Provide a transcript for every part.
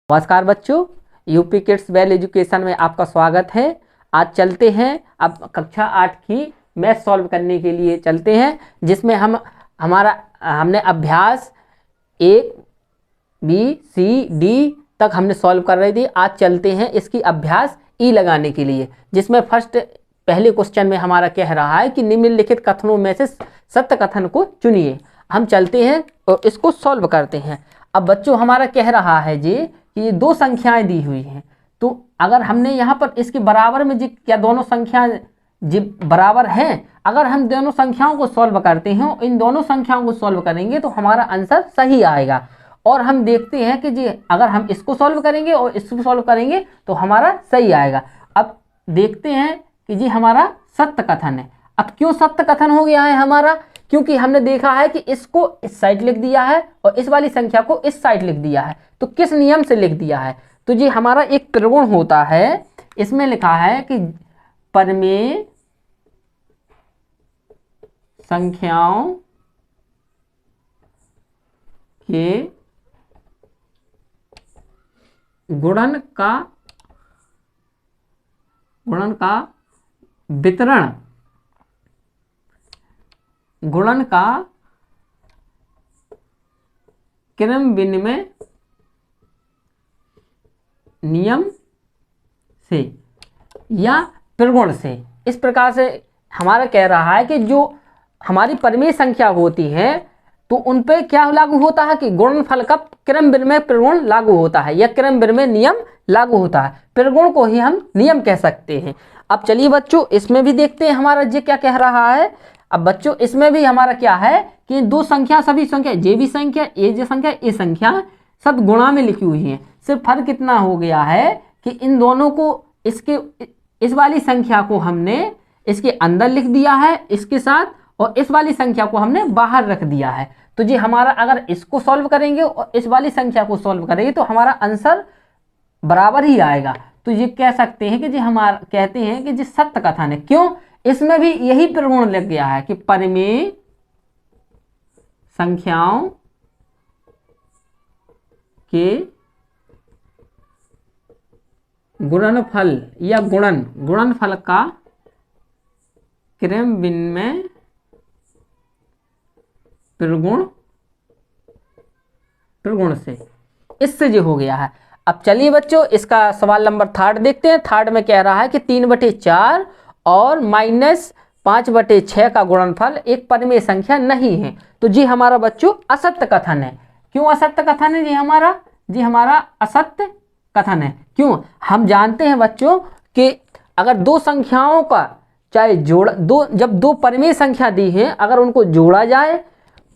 नमस्कार बच्चों, UP kids well education में आपका स्वागत है। आज चलते हैं अब कक्षा 8 की मैथ सॉल्व करने के लिए चलते हैं, जिसमें हमने अभ्यास 1 बी सी डी तक हमने सॉल्व कर रहे थे। आज चलते हैं इसकी अभ्यास ई लगाने के लिए, जिसमें पहले क्वेश्चन में हमारा कह रहा है कि निम्नलिखित कथनों में से सत्य कथन को चुनिए। हम चलते हैं और इसको सॉल्व करते हैं। अब बच्चों हमारा कह रहा है जी कि ये दो संख्याएं दी हुई हैं, तो अगर हमने यहाँ पर इसके बराबर में जी क्या दोनों संख्याएं जी बराबर हैं, अगर हम दोनों संख्याओं को सॉल्व करते हैं, इन दोनों संख्याओं को सॉल्व करेंगे तो हमारा आंसर सही आएगा। और हम देखते हैं कि जी अगर हम इसको सॉल्व करेंगे और इसको सॉल्व करेंगे तो हमारा सही आएगा। अब देखते हैं कि जी हमारा सत्य कथन है। अब क्यों सत्य कथन हो गया है हमारा? क्योंकि हमने देखा है कि इसको इस साइड लिख दिया है और इस वाली संख्या को इस साइड लिख दिया है। तो किस नियम से लिख दिया है? तो जी हमारा एक त्रिगुण होता है, इसमें लिखा है कि परिमेय संख्याओं के गुणन का क्रम विनिमय नियम से या त्रिगुण से। इस प्रकार से हमारा कह रहा है कि जो हमारी परिमेय संख्या होती है तो उन पे क्या लागू होता है कि गुणनफल का क्रम विनिमय त्रिगुण लागू होता है या क्रम विनिमय नियम लागू होता है। त्रिगुण को ही हम नियम कह सकते हैं। अब चलिए बच्चों इसमें भी देखते हैं हमारा ये क्या कह रहा है। अब बच्चों इसमें भी हमारा क्या है कि दो संख्या सभी संख्या ये भी संख्या ये संख्या सब गुणा में लिखी हुई है। सिर्फ फर्क इतना हो गया है कि इन दोनों को इस वाली संख्या को हमने इसके अंदर लिख दिया है इसके साथ, और इस वाली संख्या को हमने बाहर रख दिया है। तो जी हमारा अगर इसको सॉल्व करेंगे और इस वाली संख्या को सॉल्व करेंगे तो हमारा आंसर बराबर ही आएगा। तो ये कह सकते हैं कि जी हमारा कहते हैं कि जी सत्य कथन है। क्यों? इसमें भी यही त्रिगुण लग गया है कि परिमेय संख्याओं के गुणनफल या गुणनफल का क्रम विनिमय त्रिगुण से, इससे जो हो गया है। अब चलिए बच्चों इसका सवाल नंबर 3 देखते हैं। 3 में कह रहा है कि 3/4 और -5/6 का गुणनफल एक परिमेय संख्या नहीं है। तो जी हमारा बच्चों असत्य कथन है। क्यों असत्य कथन है जी हमारा? जी हमारा असत्य कथन है। क्यों? हम जानते हैं बच्चों कि अगर दो संख्याओं का चाहे जब दो परिमेय संख्या दी है, अगर उनको जोड़ा जाए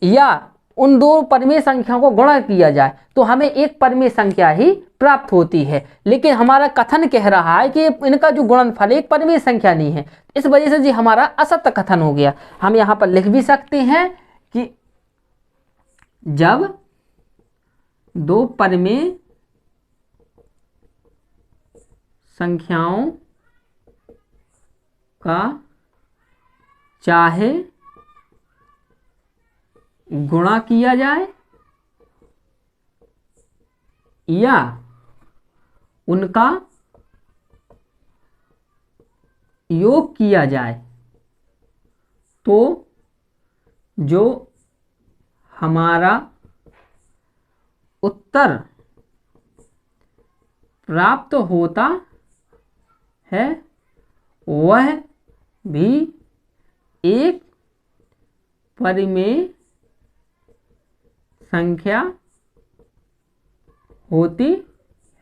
या उन दो परिमेय संख्याओं को गुणा किया जाए तो हमें एक परिमेय संख्या ही प्राप्त होती है। लेकिन हमारा कथन कह रहा है कि इनका जो गुणनफल एक परिमेय संख्या नहीं है। इस वजह से जी हमारा असत्य कथन हो गया। हम यहाँ पर लिख भी सकते हैं कि जब दो परिमेय संख्याओं का चाहे गुणा किया जाए या उनका योग किया जाए तो जो हमारा उत्तर प्राप्त होता है वह भी एक परिमेय संख्या होती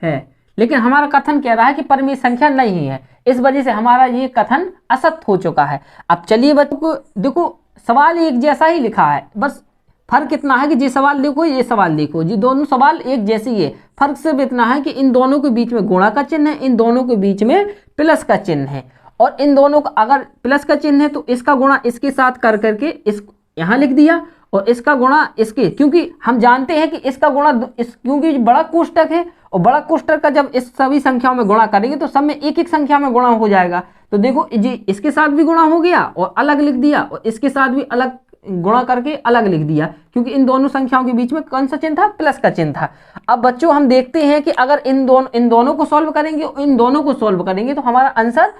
है। लेकिन हमारा कथन कह रहा है कि परिमेय संख्या नहीं है। इस वजह से हमारा ये कथन असत्य हो चुका है। अब चलिए बच्चों को देखो, सवाल एक जैसा ही लिखा है, बस फर्क इतना है कि ये सवाल देखो ये सवाल देखो, जी दोनों सवाल एक जैसे ही है। फर्क सिर्फ इतना है कि इन दोनों के बीच में गुणा का चिन्ह है, इन दोनों के बीच में प्लस का चिन्ह है। और इन दोनों का अगर प्लस का चिन्ह है तो इसका गुणा इसके साथ कर करके इस यहाँ लिख दिया और इसका गुणा इसके, क्योंकि हम जानते हैं कि इसका गुणा क्योंकि बड़ा कोष्टक है और बड़ा कोष्टक का जब इस सभी संख्याओं में गुणा करेंगे तो सब में एक एक संख्या में गुणा हो जाएगा। तो देखो जी इसके साथ भी गुणा हो गया और अलग लिख दिया और इसके साथ भी अलग गुणा करके अलग लिख दिया, क्योंकि इन दोनों संख्याओं के बीच में कौन सा चिन्ह था, प्लस का चिन्ह था। अब बच्चों हम देखते हैं कि अगर इन दोनों को सॉल्व करेंगे, इन दोनों को सॉल्व करेंगे तो हमारा आंसर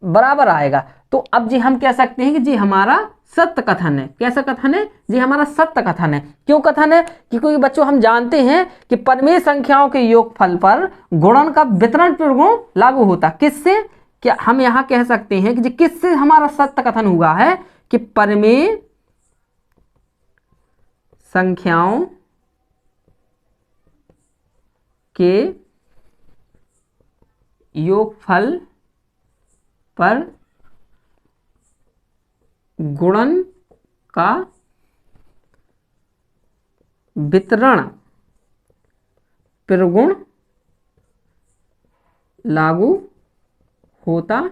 बराबर आएगा। तो अब जी हम कह सकते हैं कि जी हमारा सत्य कथन है। कैसा कथन है जी, हमारा सत्य कथन है। क्यों कथन है, क्योंकि बच्चों हम जानते हैं कि परिमेय संख्याओं के योगफल पर गुणन का वितरण प्रगुण लागू होता। किससे, क्या हम यहां कह सकते हैं कि जी किससे हमारा सत्य कथन हुआ है कि परिमेय संख्याओं के योगफल पर गुणन का वितरण प्रगुण लागू होता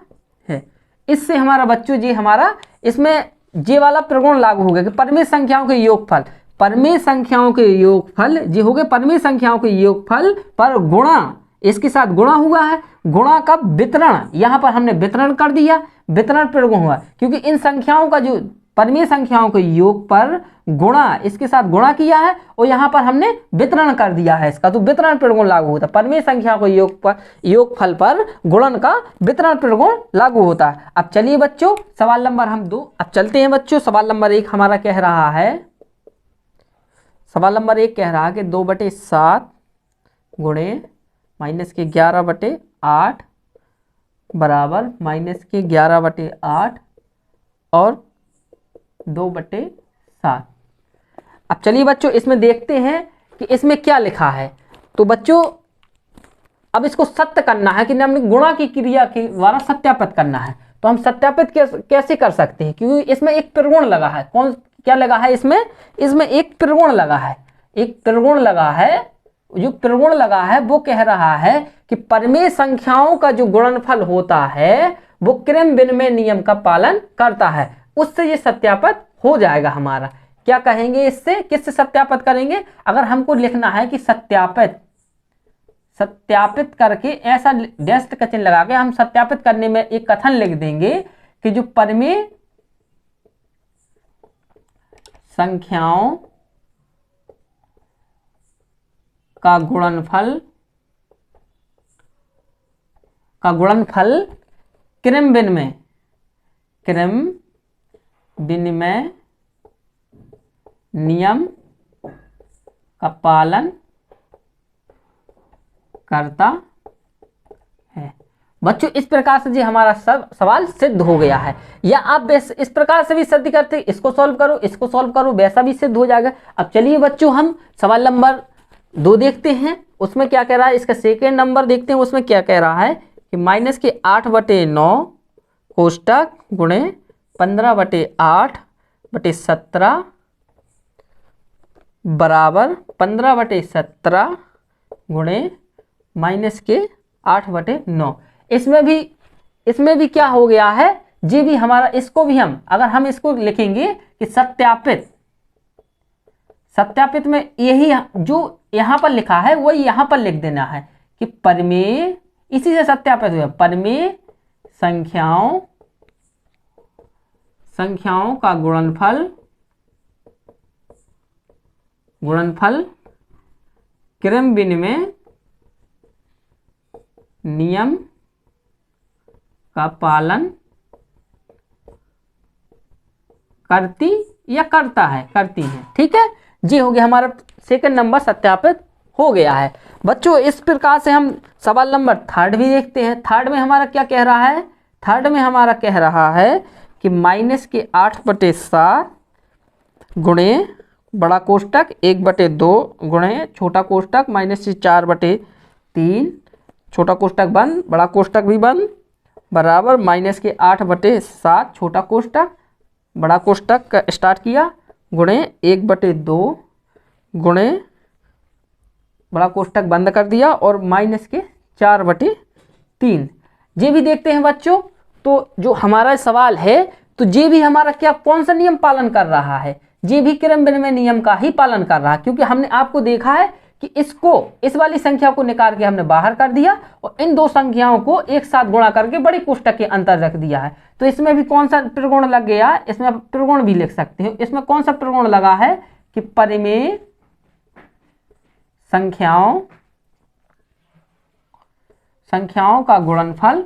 है। इससे हमारा बच्चों जी हमारा इसमें जे वाला प्रगुण लागू हो गया कि परिमेय संख्याओं के योगफल, परिमेय संख्याओं के योगफल जी हो गए, परिमेय संख्याओं के योगफल पर गुणा, इसके साथ गुणा हुआ है, गुणा का वितरण, यहां पर हमने वितरण कर दिया, वितरण प्रगुण हुआ, क्योंकि इन संख्याओं का जो परिमेय संख्याओं के योग पर गुणा, इसके साथ गुणा किया है और यहां पर हमने वितरण कर दिया है इसका, तो वितरण प्रगुण लागू होता है। परिमेय संख्याओं के योगफल पर गुणन का वितरण प्रगुण लागू होता है। अब चलिए बच्चों सवाल नंबर हम 2 अब चलते हैं बच्चों। सवाल नंबर 1 हमारा कह रहा है, सवाल नंबर 1 कह रहा है कि 2/7 गुणे -11/8 बराबर -11/8 और 2/7। अब चलिए बच्चों इसमें देखते हैं कि इसमें क्या लिखा है। तो बच्चों अब इसको सत्य करना है कि हमने गुणा की क्रिया के द्वारा सत्यापित करना है। तो हम सत्यापित कैसे कर सकते हैं, क्योंकि इसमें एक प्रगुण लगा है। कौन क्या लगा है इसमें एक प्रगुण लगा है, एक प्रगुण लगा है। जो प्रगुण लगा है वो कह रहा है कि परिमेय संख्याओं का जो गुणनफल होता है वो क्रम विनिमय नियम का पालन करता है। उससे ये सत्यापित हो जाएगा हमारा। क्या कहेंगे इससे, किससे सत्यापित करेंगे, अगर हमको लिखना है कि सत्यापित करके ऐसा डैश का चिन्ह लगा के हम सत्यापित करने में एक कथन लिख देंगे कि जो परिमेय संख्याओं का गुणनफल क्रम विनिमय नियम का पालन करता है। बच्चों इस प्रकार से जी हमारा सब सवाल सिद्ध हो गया है। या आप इस प्रकार से भी सिद्ध करते, इसको सॉल्व करो, वैसा भी सिद्ध हो जाएगा। अब चलिए बच्चों हम सवाल नंबर 2 देखते हैं, उसमें क्या कह रहा है। इसका सेकेंड नंबर देखते हैं, उसमें क्या कह रहा है कि -8/9 कोष्टक गुणे 15/8/17 बराबर 15/17 गुणे -8/9। इसमें भी क्या हो गया है जी भी हमारा, इसको भी हम अगर हम इसको लिखेंगे कि सत्यापित में यही जो यहां पर लिखा है वही यहां पर लिख देना है कि परिमेय, इसी से सत्यापित हुआ, परिमेय संख्याओं का गुणनफल क्रम विनिमय नियम का पालन करती हैं। ठीक है जी, हो गया हमारा सेकंड नंबर सत्यापित हो गया है। बच्चों इस प्रकार से हम सवाल नंबर 3 भी देखते हैं। थर्ड में हमारा क्या कह रहा है, थर्ड में हमारा कह रहा है कि -8/7 गुणे बड़ा कोष्टक 1/2 गुणे छोटा कोष्टक -4/3 छोटा कोष्टक बंद, बड़ा कोष्टक भी बंद, बराबर -8/7 छोटा कोष्टक, बड़ा कोष्टक स्टार्ट किया, गुणे 1/2 गुणे बड़ा कोष्टक बंद कर दिया और -4/3। ये भी देखते हैं बच्चों। तो जो हमारा सवाल है तो ये भी हमारा क्या, कौन सा नियम पालन कर रहा है, ये भी क्रम विनिमय नियम का ही पालन कर रहा है। क्योंकि हमने आपको देखा है कि इसको, इस वाली संख्या को निकाल के हमने बाहर कर दिया और इन दो संख्याओं को एक साथ गुणा करके बड़ी कोष्टक के अंदर रख दिया है। तो इसमें भी कौन सा त्रिगुण लग गया, इसमें आप त्रिगुण भी लिख सकते हो। इसमें कौन सा त्रिगुण लगा है कि परिमेय संख्याओं का गुणनफल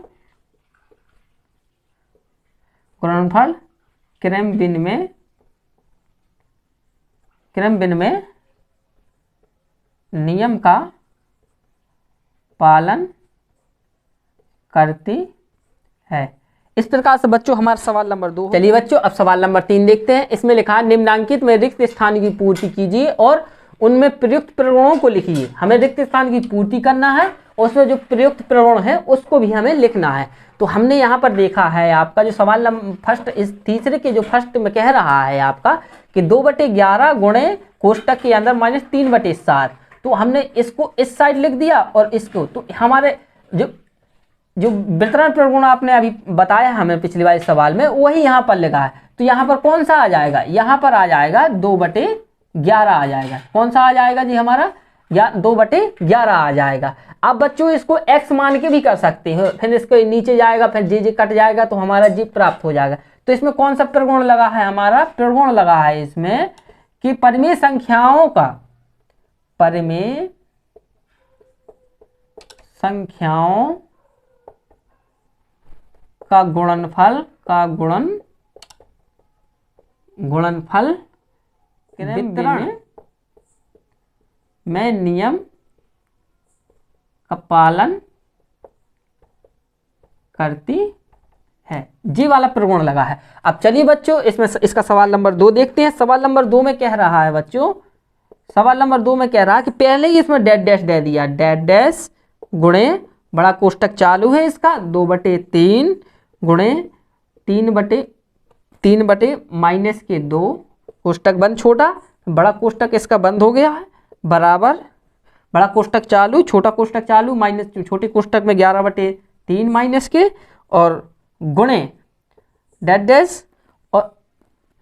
क्रम-विनिमय नियम का पालन करती है। इस प्रकार से बच्चों हमारा सवाल नंबर 2। चलिए बच्चों अब सवाल नंबर 3 देखते हैं। इसमें लिखा है निम्नांकित में रिक्त स्थान की पूर्ति कीजिए और उनमें प्रयुक्त प्रगुणों को लिखिए। हमें रिक्त स्थान की पूर्ति करना है और उसमें जो प्रयुक्त प्रगुण है उसको भी हमें लिखना है। तो हमने यहाँ पर देखा है आपका जो सवाल नंबर फर्स्ट, इस तीसरे के जो फर्स्ट में कह रहा है आपका कि 2/11 गुणे कोष्टक के अंदर -3/7। तो हमने इसको इस साइड लिख दिया और इसको, तो हमारे जो वितरण प्रगुण आपने अभी बताया हमें पिछली बार सवाल में, वही यहाँ पर लिखा है। तो यहाँ पर कौन सा आ जाएगा, यहाँ पर आ जाएगा 2/11 आ जाएगा। कौन सा आ जाएगा जी हमारा 2/11 आ जाएगा। अब बच्चों इसको x मान के भी कर सकते हो, फिर इसको नीचे जाएगा, फिर जे कट जाएगा तो हमारा जी प्राप्त हो जाएगा। तो इसमें कौन सा प्रगुण लगा है, हमारा प्रगुण लगा है इसमें कि परिमेय संख्याओं का गुणनफल वितरण में नियम का पालन करती है। जी वाला प्रगुण लगा है। अब चलिए बच्चों इसमें इसका सवाल नंबर 2 देखते हैं। सवाल नंबर 2 में कह रहा है बच्चों, सवाल नंबर 2 में कह रहा है कि पहले ही इसमें डैश डैश दे दिया, डैश डैश गुणे बड़ा कोष्टक चालू है इसका 2/3 गुणे 3/-2 कोष्टक बंद, छोटा बड़ा कोष्टक इसका बंद हो गया है, बराबर बड़ा कोष्टक चालू, छोटा कोष्टक चालू, माइनस छोटे कोष्टक में 11/3 माइनस के, और गुणे डैश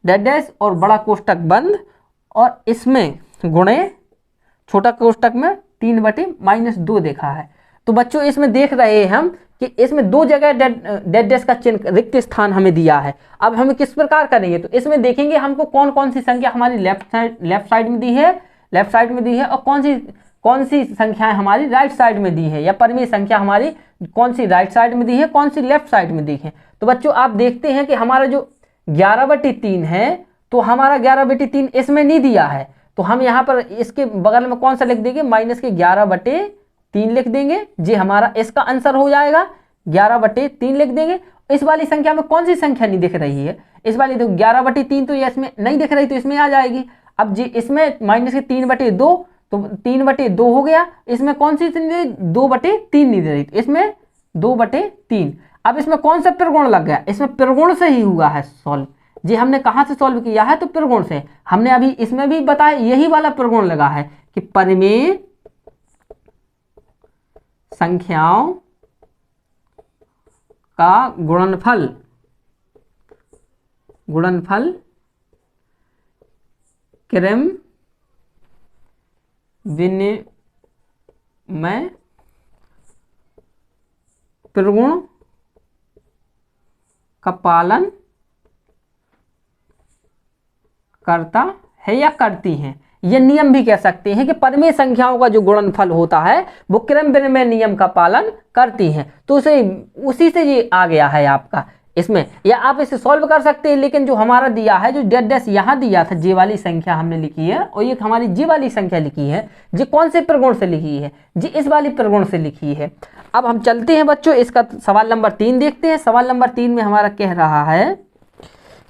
डैश और बड़ा कोष्टक बंद, और इसमें गुणे छोटा कोष्टक में 3/-2 देखा है। तो बच्चों इसमें देख रहे हैं हम कि इसमें 2 जगह डैश डैश का चिन्ह रिक्त स्थान हमें दिया है। अब हम किस प्रकार करेंगे, तो इसमें देखेंगे हमको कौन कौन सी संख्या हमारी लेफ्ट साइड में दी है और कौन सी संख्याएं हमारी राइट साइड में दी है, या परिमेय संख्या हमारी कौन सी राइट साइड में दी है, कौन सी लेफ्ट साइड में दी है। तो बच्चों आप देखते हैं कि हमारा जो 11/3 है, तो हमारा 11/3 इसमें नहीं दिया है, तो हम यहाँ पर इसके बगल में कौन सा लिख देंगे, -11/3 लिख देंगे। जी हमारा इसका आंसर हो जाएगा 11/3 लिख देंगे। इस वाली संख्या में कौन सी संख्या नहीं दिख रही है, इस वाली तो 11/3 तो ये इसमें नहीं दिख रही, तो इसमें आ जाएगी। अब जी इसमें -3/2, तो 3/2 हो गया। इसमें कौन सी 2/3 नहीं दे रही, इसमें 2/3। अब इसमें कौन सा प्रगुण लग गया, इसमें प्रगुण से ही हुआ है सॉल्व। जी हमने कहाँ से सॉल्व किया है, तो प्रगुण से। हमने अभी इसमें भी बताया यही वाला प्रगुण लगा है कि परिमेय संख्याओं का गुणनफल क्रम विनिमय प्रगुण का पालन करता है या करती हैं। ये नियम भी कह सकते हैं कि परिमेय संख्याओं का जो गुणनफल होता है वो क्रम विनिमय नियम का पालन करती हैं। तो उसी से ये आ गया है आपका इसमें, या आप इसे सॉल्व कर सकते हैं। लेकिन जो हमारा दिया है, जो डैश डैश यहाँ दिया था, जे वाली संख्या हमने लिखी है और ये हमारी जी वाली संख्या लिखी है, जी कौन से प्रगुण से लिखी है, जी इस वाली प्रगुण से लिखी है। अब हम चलते हैं बच्चों, इसका सवाल नंबर 3 देखते हैं। सवाल नंबर 3 में हमारा कह रहा है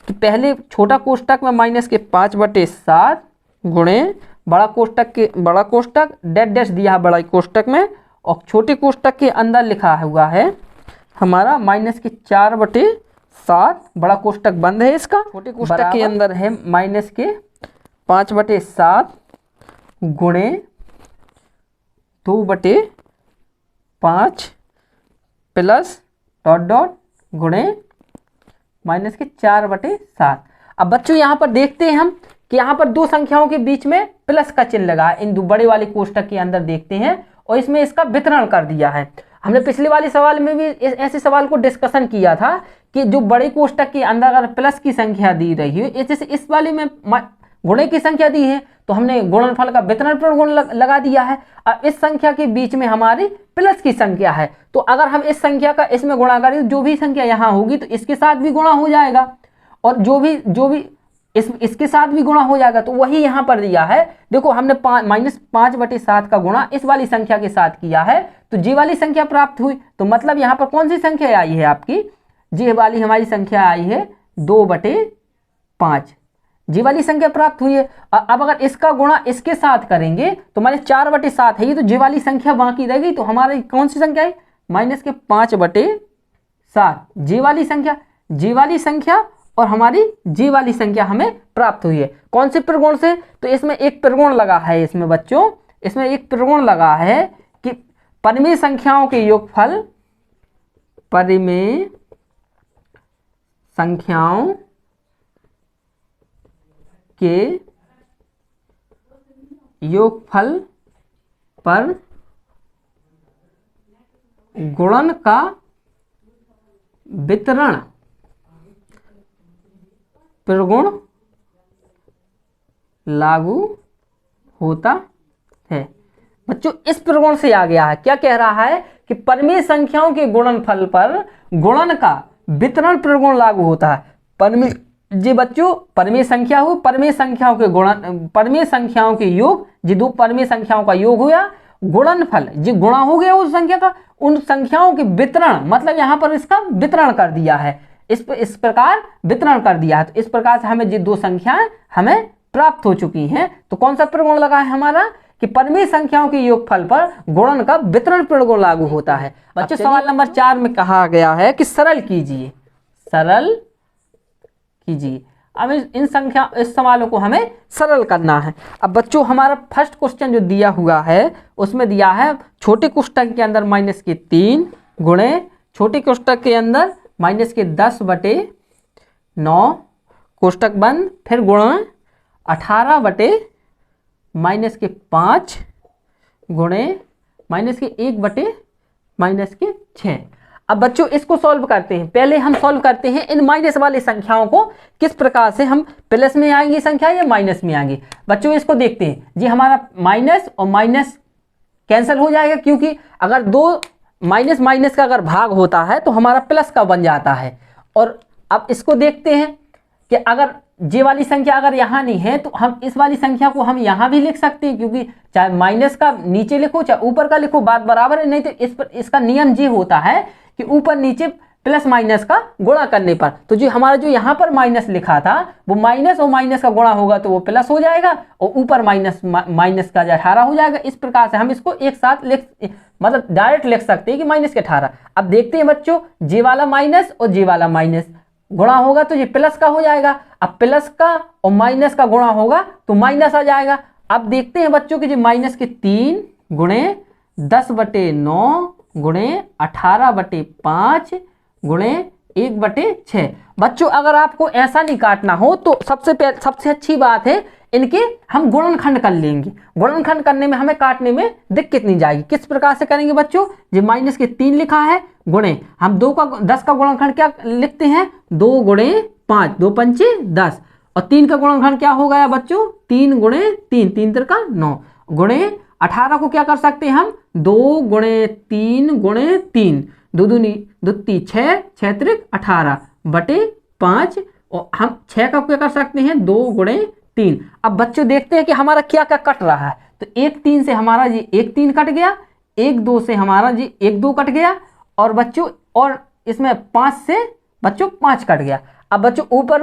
कि पहले छोटा कोष्टक में -5/7 गुणे बड़ा कोष्टक डैश डैश दिया है बड़ा कोष्टक में, और छोटे कोष्टक के अंदर लिखा हुआ है हमारा -4/7, बड़ा कोष्टक बंद है इसका, छोटे कोष्टक के अंदर है -5/7 गुणे 2/5 प्लस गुणे -4/7। अब बच्चों यहाँ पर देखते हैं हम कि यहाँ पर दो संख्याओं के बीच में प्लस का चिन्ह लगा है, इन दो बड़े वाले कोष्टक के अंदर देखते हैं और इसमें इसका वितरण कर दिया है। हमने पिछले वाले सवाल में भी ऐसे सवाल को डिस्कशन किया था कि जो बड़े कोष्टक के अंदर अगर प्लस की संख्या दी रही है, जैसे इस वाले में गुणे की संख्या दी है तो हमने गुणनफल का वितरण पर गुण लगा दिया है। अब इस संख्या के बीच में हमारी प्लस की संख्या है, तो अगर हम इस संख्या का इसमें गुणा करें, जो भी संख्या यहाँ होगी तो इसके साथ भी गुणा हो जाएगा, और जो भी इसके साथ भी गुणा हो जाएगा। तो वही यहाँ पर दिया है, देखो हमने -5/7 का गुणा इस वाली संख्या के साथ किया है, तो जी वाली संख्या प्राप्त हुई। तो मतलब यहाँ पर कौन सी संख्या आई है आपकी, जी वाली हमारी संख्या आई है 2/5, जी वाली संख्या प्राप्त हुई है। अब अगर इसका गुणा इसके साथ करेंगे तो हमारे 4/7 है, ये तो जी वाली संख्या बाकी रहेगी, तो हमारी कौन सी संख्या है, -5/7 जी वाली संख्या और हमारी जी वाली संख्या हमें प्राप्त हुई है। कौन से त्रिगुण से, तो इसमें एक त्रिगुण लगा है, इसमें बच्चों इसमें एक त्रिगुण लगा है कि परिमेय संख्याओं के योगफल, परिमेय संख्याओं के योगफल पर गुणन का वितरण त्रिगुण लागू होता है। बच्चों इस त्रिगुण से आ गया है, क्या कह रहा है कि परिमेय संख्याओं के गुणनफल पर गुणन का वितरण त्रिगुण लागू होता है। परिमेय जी बच्चों परिमेय संख्या हो, परिमेय संख्याओं के गुणन, परिमेय संख्याओं के योग, जी दो परिमेय संख्याओं का योग हुआ, गुणनफल जी गुणा हो गया उस संख्या का, उन संख्याओं के वितरण, मतलब यहाँ पर इसका वितरण कर दिया है, इस प्रकार वितरण कर दिया है। तो इस प्रकार से हमें जी दो संख्याएं हमें प्राप्त हो चुकी हैं। तो कौन सा त्रिगुण लगा है हमारा कि परिमेय संख्याओं के योगफल पर गुणन का वितरण त्रिगुण लागू होता है। बच्चों सवाल नंबर 4 में कहा गया है कि सरल कीजिए, सरल कीजिए। अब इस सवालों को हमें सरल करना है। अब बच्चों हमारा फर्स्ट क्वेश्चन जो दिया हुआ है उसमें दिया है छोटे कोष्टक के अंदर -3 गुणे छोटे कोष्टक के अंदर -10/9 कोष्टक बंद, फिर गुणा 18/-5 गुणे -1/-6। अब बच्चों इसको सॉल्व करते हैं। पहले हम सॉल्व करते हैं इन माइनस वाली संख्याओं को, किस प्रकार से हम प्लस में आएंगी संख्या या माइनस में आएंगी। बच्चों इसको देखते हैं जी, हमारा माइनस और माइनस कैंसिल हो जाएगा, क्योंकि अगर दो माइनस माइनस का अगर भाग होता है तो हमारा प्लस का बन जाता है। और अब इसको देखते हैं कि अगर जे वाली संख्या अगर यहाँ नहीं है तो हम इस वाली संख्या को हम यहाँ भी लिख सकते हैं, क्योंकि चाहे माइनस का नीचे लिखो चाहे ऊपर का लिखो बात बराबर है। नहीं तो इसका नियम ये होता है कि ऊपर नीचे प्लस माइनस का गुणा करने पर, तो जो हमारा जो यहाँ पर माइनस लिखा था वो माइनस और माइनस का गुणा होगा तो वो प्लस हो जाएगा, और ऊपर माइनस का 18 हो जाएगा। इस प्रकार से हम इसको एक साथ मतलब डायरेक्ट लिख सकते हैं कि -18। अब देखते हैं बच्चों, जे वाला माइनस और जे वाला माइनस गुणा होगा तो ये प्लस का हो जाएगा। अब प्लस का और माइनस का गुणा होगा तो माइनस आ जाएगा। अब देखते हैं बच्चों कि -3 गुणे 10/9 गुणे 18/5 गुणे 1/6। बच्चों अगर आपको ऐसा नहीं काटना हो तो सबसे अच्छी बात है इनके हम गुणनखंड कर लेंगे। गुणनखंड करने में हमें काटने में दिक्कत नहीं जाएगी। किस प्रकार से करेंगे बच्चों, जो -3 लिखा है गुणे हम 10 का गुणनखंड क्या लिखते हैं, 2 गुणे 5, 2 पंचे 10, और 3 का गुणनखंड क्या हो गया बच्चों, 3 गुणे 3, 3 त्रिका 9 गुणे 18 को क्या कर सकते हैं हम, 2 गुणे 3 गुणे 3, 2 दूनी 2 6, 6 त्रिक 18 बटे 5, और हम 6 का क्या कर सकते हैं, 2 गुणे 3। अब बच्चों देखते हैं कि हमारा क्या क्या कट रहा है। तो 1 3 से हमारा जी 1 3 कट गया, 1 2 से हमारा जी 1 2 कट गया, और बच्चों और इसमें 5 से बच्चों 5 कट गया। अब बच्चों ऊपर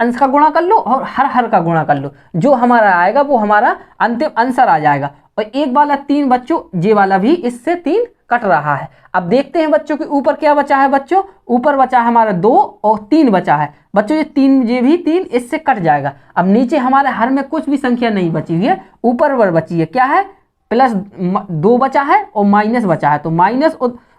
अंश का गुणा कर लो और हर का गुणा कर लो, जो हमारा आएगा वो हमारा अंतिम आंसर आ जाएगा। और एक वाला 3 बच्चों, जे वाला भी इससे 3 कट रहा है। अब देखते हैं बच्चों कि ऊपर क्या बचा है, बच्चों ऊपर बचा है हमारा 2 और 3 बचा है। बच्चों ये 3 ये भी 3 इससे कट जाएगा। अब नीचे हमारे हर में कुछ भी संख्या नहीं बची हुई है, ऊपर बची है क्या है, +2 बचा है और माइनस बचा है। तो माइनस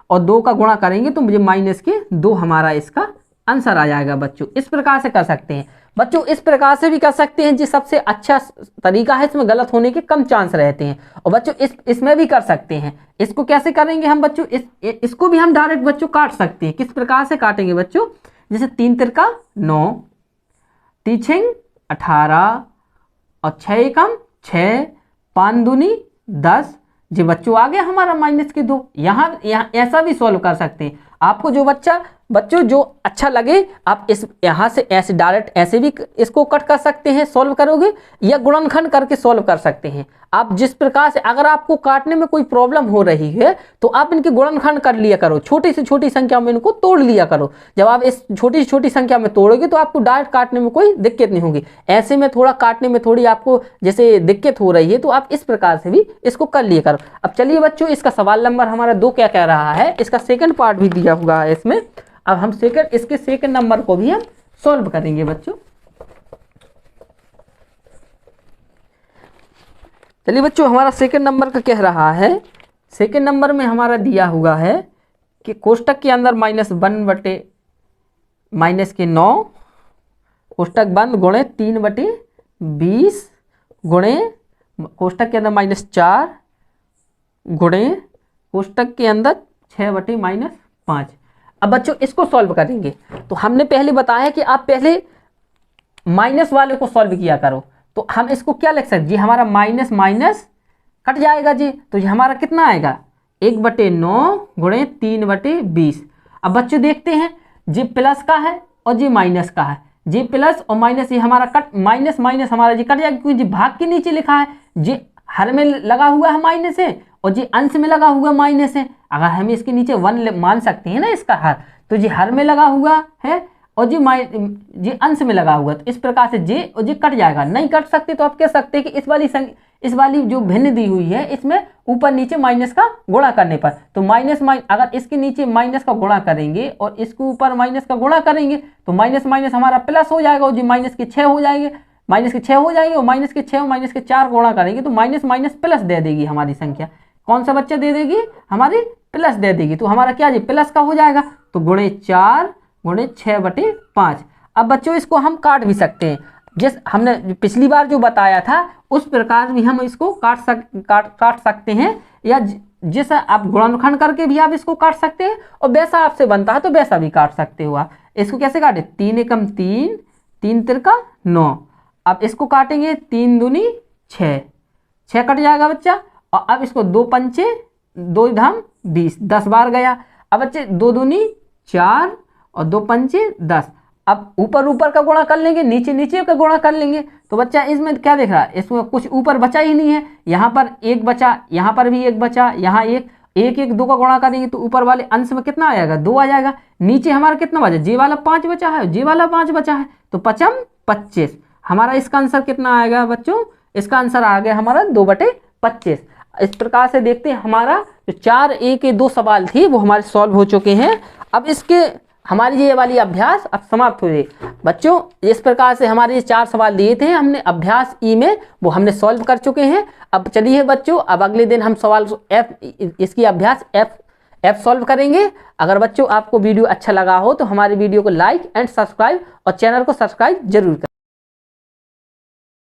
और 2 का गुणा करेंगे तो मुझे -2 हमारा इसका आंसर आ जाएगा बच्चों। इस प्रकार से कर सकते हैं बच्चों, इस प्रकार से भी कर सकते हैं, जो सबसे अच्छा तरीका है, इसमें गलत होने के कम चांस रहते हैं। और बच्चों इसमें भी कर सकते हैं। इसको कैसे करेंगे हम बच्चों, इसको भी हम डायरेक्ट बच्चों काट सकते हैं। किस प्रकार से काटेंगे बच्चों, जैसे 3 तिरका 9, तीछिंग 18 और 6 एकम 6, 5 दूनी 10। जी बच्चों आ गया हमारा -2। यहाँ ऐसा भी सॉल्व कर सकते हैं। आपको जो बच्चों जो अच्छा लगे, आप इस यहाँ से ऐसे डायरेक्ट ऐसे भी इसको कट कर सकते हैं, सॉल्व करोगे, या गुणनखंड करके सॉल्व कर सकते हैं। आप जिस प्रकार से, अगर आपको काटने में कोई प्रॉब्लम हो रही है तो आप इनके गुणनखंड कर लिया करो, छोटी से छोटी संख्या में इनको तोड़ लिया करो। जब आप इस छोटी से छोटी संख्या में तोड़ोगे तो आपको डायरेक्ट काटने में कोई दिक्कत नहीं होगी। ऐसे में थोड़ा काटने में थोड़ी आपको जैसे दिक्कत हो रही है, तो आप इस प्रकार से भी इसको कर लिया करो। अब चलिए बच्चों, इसका सवाल नंबर हमारा 2 क्या कह रहा है, इसका सेकंड पार्ट भी दिया हुआ है इसमें। अब हम इसके सेकंड नंबर को भी हम सॉल्व करेंगे बच्चों। चलिए बच्चों, हमारा सेकंड नंबर का कह रहा है, सेकंड नंबर में हमारा दिया हुआ है कि कोष्टक के अंदर -1/-9 कोष्टक बंद गुणे 3/20 गुणे कोष्टक के अंदर -4 गुणे कोष्टक के अंदर 6/-5। अब बच्चों इसको सॉल्व करेंगे तो हमने पहले बताया कि आप पहले माइनस वाले को सॉल्व किया करो। तो हम इसको क्या लिख सकते, जी हमारा माइनस माइनस कट जाएगा जी, तो ये हमारा कितना आएगा 1/9 गुणे 3/20। अब बच्चों देखते हैं, जी प्लस का है और जी माइनस का है, जी प्लस और माइनस ये हमारा कट, माइनस माइनस हमारा जी कट जाएगा, क्योंकि जी भाग के नीचे लिखा है, जी हर में लगा हुआ है माइनस है और जी अंश में लगा हुआ माइनस है। अगर हम इसके नीचे 1 मान सकते हैं ना इसका हर, तो जी हर में लगा हुआ है और जी अंश में लगा हुआ, तो इस प्रकार से जे और जे कट जाएगा। नहीं कट सकते तो आप कह सकते हैं कि इस वाली जो भिन्न दी हुई है, इसमें ऊपर नीचे माइनस का गुणा करने पर, तो अगर इसके नीचे माइनस का गुणा करेंगे और इसके ऊपर माइनस का गुणा करेंगे तो माइनस माइनस हमारा प्लस हो जाएगा और जी माइनस के 6 हो जाएंगे, माइनस के 6 हो जाएंगे और माइनस के 6 और माइनस के 4 गुणा करेंगे तो माइनस माइनस प्लस दे देगी हमारी संख्या। कौन सा बच्चा दे देगी, हमारी प्लस दे देगी। तो हमारा क्या जी प्लस का हो जाएगा, तो गुणे 4 गुणे 6/5। अब बच्चों इसको हम काट भी सकते हैं, जिस हमने पिछली बार जो बताया था उस प्रकार भी हम इसको काट सकते हैं, या जिस आप गुणनखंड करके भी आप इसको काट सकते हैं, और वैसा आपसे बनता है तो वैसा भी काट सकते हो आप। इसको कैसे काटे, 3 एकम 3, 3 तिरका 9। अब इसको काटेंगे 3 दूनी 6, 6 कट जाएगा बच्चा, और अब इसको 2 पंचे 2 धाम 20, 10 बार गया। अब बच्चे 2 दूनी 4 और 2 पंचे 10। अब ऊपर का गुणा कर लेंगे, नीचे का गुणा कर लेंगे, तो बच्चा इसमें क्या देख रहा है, इसमें कुछ ऊपर बचा ही नहीं है। यहाँ पर 1 बचा, यहाँ पर भी 1 बचा, यहाँ 1 2 का गुणा करेंगे तो ऊपर वाले अंश में कितना आएगा, 2 आ जाएगा। नीचे हमारा कितना बचा, जे वाला 5 बचा है, जे वाला 5 बचा है, तो 5 25। हमारा इसका आंसर कितना आएगा बच्चों, इसका आंसर आ गया हमारा 2/25। इस प्रकार से देखते हैं हमारा जो 4A के 2 सवाल थी वो हमारे सॉल्व हो चुके हैं। अब इसके हमारी ये वाली अभ्यास अब समाप्त हो गई बच्चों। इस प्रकार से हमारे ये 4 सवाल दिए थे हमने अभ्यास ई में, वो हमने सॉल्व कर चुके हैं। अब चलिए बच्चों, अब अगले दिन हम सवाल इसकी अभ्यास F सॉल्व करेंगे। अगर बच्चों आपको वीडियो अच्छा लगा हो तो हमारे वीडियो को लाइक एंड सब्सक्राइब और चैनल को सब्सक्राइब जरूर करें।